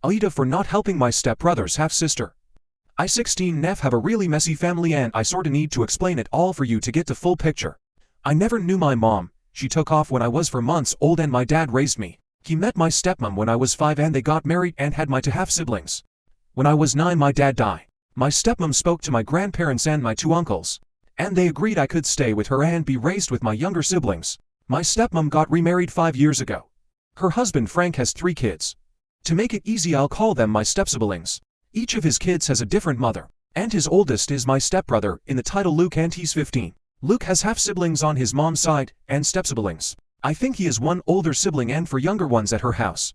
Aida for not helping my stepbrother's half-sister. I 16 Nef have a really messy family and I sorta need to explain it all for you to get the full picture. I never knew my mom, she took off when I was 4 months old and my dad raised me. He met my stepmom when I was 5 and they got married and had my 2 half-siblings. When I was 9 my dad died. My stepmom spoke to my grandparents and my 2 uncles. And they agreed I could stay with her and be raised with my younger siblings. My stepmom got remarried 5 years ago. Her husband Frank has 3 kids. To make it easy I'll call them my step-siblings. Each of his kids has a different mother, and his oldest is my stepbrother, in the title Luke and he's 15. Luke has half-siblings on his mom's side, and step-siblings. I think he has 1 older sibling and 4 younger ones at her house.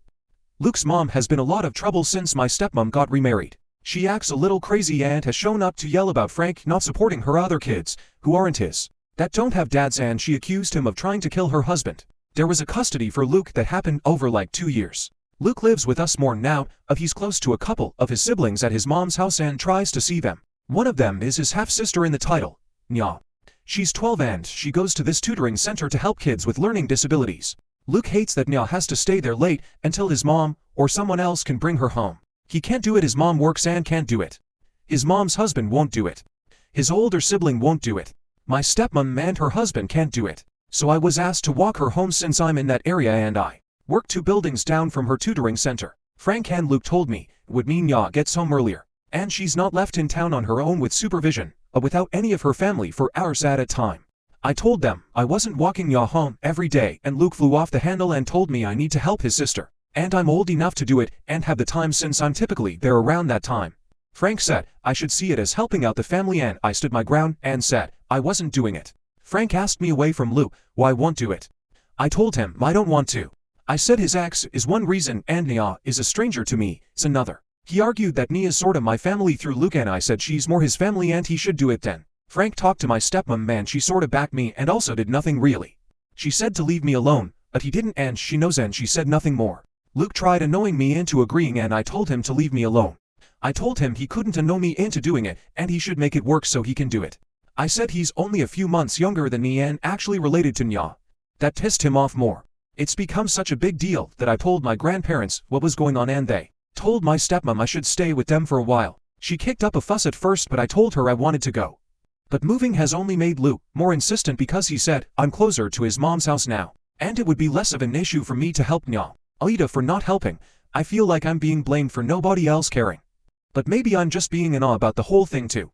Luke's mom has been a lot of trouble since my stepmom got remarried. She acts a little crazy and has shown up to yell about Frank not supporting her other kids, who aren't his, that don't have dads, and she accused him of trying to kill her husband. There was a custody for Luke that happened over like 2 years. Luke lives with us more now, he's close to a couple of his siblings at his mom's house and tries to see them. One of them is his half-sister in the title, Nya. She's 12 and she goes to this tutoring center to help kids with learning disabilities. Luke hates that Nya has to stay there late until his mom or someone else can bring her home. He can't do it, his mom works and can't do it. His mom's husband won't do it. His older sibling won't do it. My stepmom and her husband can't do it. So I was asked to walk her home since I'm in that area and I work 2 buildings down from her tutoring center. Frank and Luke told me it would mean Nya gets home earlier, and she's not left in town on her own with supervision, without any of her family for hours at a time. I told them I wasn't walking Nya home every day and Luke flew off the handle and told me I need to help his sister, and I'm old enough to do it and have the time since I'm typically there around that time. Frank said I should see it as helping out the family and I stood my ground and said I wasn't doing it. Frank asked me away from Luke why I won't do it. I told him I don't want to. I said his ex is one reason and Nya is a stranger to me, it's another. He argued that Nya is sorta my family through Luke and I said she's more his family and he should do it then. Frank talked to my stepmom and she sorta backed me and also did nothing really. She said to leave me alone, but he didn't and she knows and she said nothing more. Luke tried annoying me into agreeing and I told him to leave me alone. I told him he couldn't annoy me into doing it and he should make it work so he can do it. I said he's only a few months younger than me and actually related to Nya. That pissed him off more. It's become such a big deal that I told my grandparents what was going on and they told my stepmom I should stay with them for a while. She kicked up a fuss at first but I told her I wanted to go. But moving has only made Luke more insistent because he said I'm closer to his mom's house now, and it would be less of an issue for me to help Nya. Aida for not helping. I feel like I'm being blamed for nobody else caring. But maybe I'm just being in awe about the whole thing too.